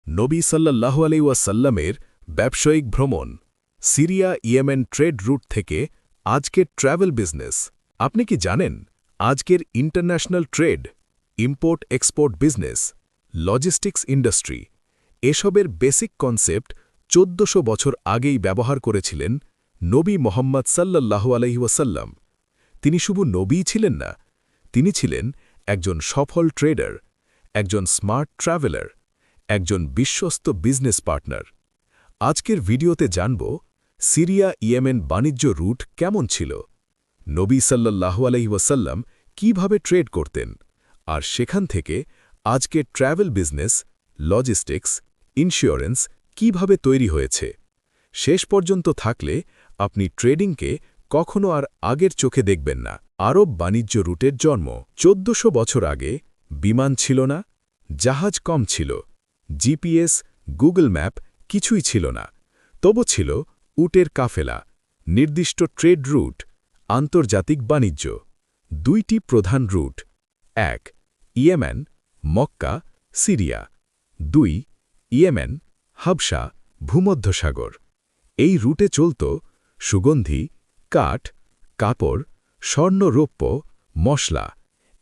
নবী সাল্লাল্লাহু আলাইহি ওয়াসাল্লামের ব্যবসায়িক ভ্রমণ, সিরিয়া ইয়েমেন ট্রেড রুট থেকে আজকের ট্র্যাভেল বিজনেস। আপনি কি জানেন আজকের international trade, import export business, logistics industry এসবের বেসিক কনসেপ্ট ১৪০০ বছর আগেই ব্যবহার করেছিলেন নবী মোহাম্মদ সাল্লাল্লাহু আলাইহি ওয়াসাল্লাম। তিনি শুধু নবীই ছিলেন না, তিনি ছিলেন একজন সফল ট্রেডার, একজন স্মার্ট ট্রাভেলার, একজন বিশ্বস্ত বিজনেস পার্টনার। আজকের ভিডিওতে জানব সিরিয়া ইয়েমেন বাণিজ্য রুট কেমন ছিল, নবী সাল্লাল্লাহু আলাইহি ওয়াসাল্লাম কীভাবে ট্রেড করতেন, আর সেখান থেকে আজকের ট্র্যাভেল বিজনেস, লজিস্টিক্স, ইন্স্যুরেন্স কীভাবে তৈরি হয়েছে। শেষ পর্যন্ত থাকলে আপনি ট্রেডিংকে কখনো আর আগের চোখে দেখবেন না। আরব বাণিজ্য রুটের জন্ম ১৪০০ বছর আগে। বিমান ছিল না, জাহাজ কম ছিল, জিপিএস, গুগল ম্যাপ কিছুই ছিল না। তবু ছিল উটের কাফেলা, নির্দিষ্ট ট্রেড রুট, আন্তর্জাতিক বাণিজ্য। দুইটি প্রধান রুট: ১ ইয়েমেন, মক্কা, সিরিয়া; ২ ইয়েমেন, হাবশা, ভূমধ্যসাগর। এই রুটে চলত সুগন্ধি, কাঠ, কাপড়, স্বর্ণ, রৌপ্য, মশলা।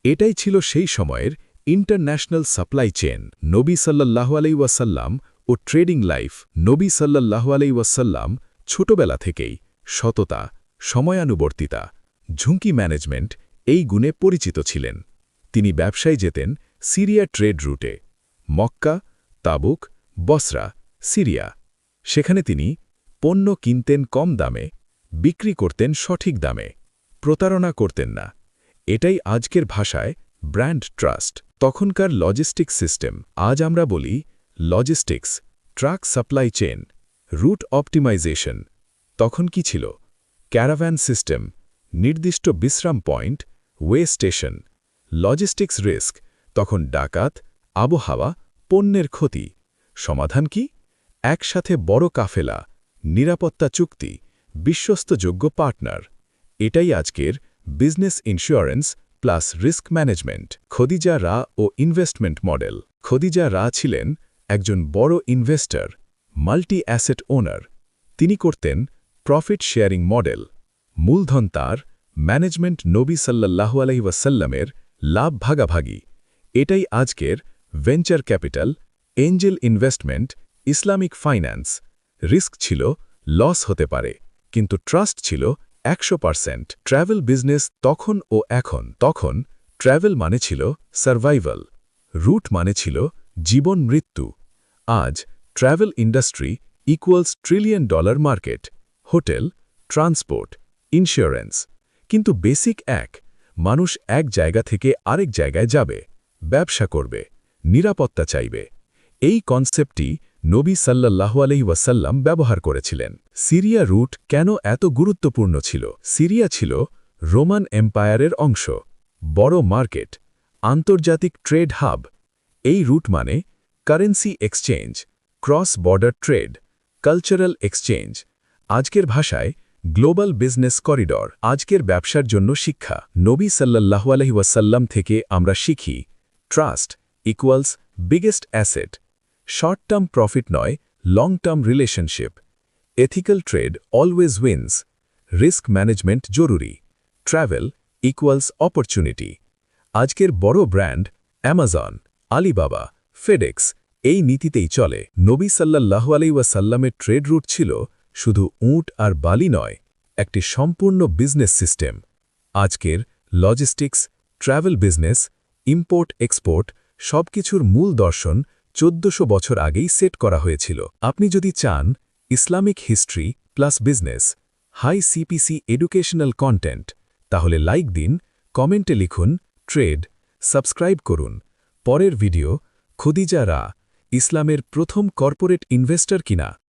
এটাই ছিল সেই সময়ের ইন্টারন্যাশনাল সাপ্লাই চেন। নবী সাল্লাল্লাহু আলাইহি ওয়াসাল্লাম ও ট্রেডিং লাইফ। নবী সাল্লাল্লাহু আলাইহি ওয়াসাল্লাম ছোটবেলা থেকেই সততা, সময়ানুবর্তিতা, ঝুঁকি ম্যানেজমেন্ট এই গুণে পরিচিত ছিলেন। তিনি ব্যবসায় যেতেন সিরিয়া ট্রেড রুটে: মক্কা, তাবুক, বসরা, সিরিয়া। সেখানে তিনি পণ্য কিনতেন কম দামে, বিক্রি করতেন সঠিক দামে, প্রতারণা করতেন না। এটাই আজকের ভাষায় ব্র্যান্ড ট্রাস্ট। তখনকার লজিস্টিক্স সিস্টেম। আজ আমরা বলি logistics, truck supply chain, route optimisation. তখন কি ছিল? ক্যারাভ্যান সিস্টেম, নির্দিষ্ট বিশ্রাম point, way station. Logistics risk তখন ডাকাত, আবহাওয়া, পণ্যের ক্ষতি। সমাধান কি? একসাথে বড় কাফেলা, নিরাপত্তা চুক্তি, বিশ্বস্তযোগ্য পার্টনার। এটাই আজকের business insurance plus risk management. Khadija রা ও ইনভেস্টমেন্ট মডেল। খদিজা রা ছিলেন একজন বড় ইনভেস্টর, মাল্টি অ্যাসেট ওনার। তিনি করতেন প্রফিট শেয়ারিং মডেল। মূলধন তার, ম্যানেজমেন্ট নবী সাল্লাল্লাহু আলাইহি ওয়াসাল্লামের, লাভ ভাগাভাগি। এটাই আজকের venture capital, Angel investment, Islamic finance. Risk ছিল, লস হতে পারে, কিন্তু ট্রাস্ট ছিল ১০০%। ট্র্যাভেল বিজনেস তখন ও এখন। তখন ট্র্যাভেল মানে ছিল সার্ভাইভাল, রুট মানে ছিল জীবন মৃত্যু। আজ travel industry equals $1 trillion market. Hotel, transport, insurance. কিন্তু বেসিক এক: মানুষ এক জায়গা থেকে আরেক জায়গায় যাবে, ব্যবসা করবে, নিরাপত্তা চাইবে। এই কনসেপ্টটি নবী সাল্লাল্লাহু আলাইহি ওয়াসাল্লাম ব্যবহার করেছিলেন। সিরিয়া রুট কেন এত গুরুত্বপূর্ণ ছিল? সিরিয়া ছিল রোমান এম্পায়ারের অংশ, বড় মার্কেট, আন্তর্জাতিক ট্রেড হাব। এই রুট মানে currency exchange, cross border trade, cultural exchange. আজকের ভাষায় গ্লোবাল বিজনেস করিডর। আজকের ব্যবসার জন্য শিক্ষা। নবী সাল্লাল্লাহু আলাইহি ওয়াসাল্লাম থেকে আমরা শিখি trust equals biggest asset. Short term profit নয়, long term relationship. Ethical trade always wins. Risk management জরুরি। Travel equals opportunity. আজকের বড় ব্র্যান্ড অ্যামাজন, আলিবাবা, ফেডেক্স এই নীতিতেই চলে। নবী সাল্লাল্লাহু আলাইহি ওয়াসাল্লামের ট্রেড রুট ছিল শুধু উট আর বালি নয়, একটি সম্পূর্ণ বিজনেস সিস্টেম। আজকের logistics, travel business, import export সবকিছুর মূল দর্শন ১৪০০ বছর আগেই সেট করা হয়েছিল। আপনি যদি চান Islamic history plus business, high CPC educational content, তাহলে লাইক দিন, কমেন্টে লিখুন ট্রেড, সাবস্ক্রাইব করুন। পরের ভিডিও: খদিজা রা ইসলামের প্রথম কর্পোরেট ইনভেস্টর কিনা।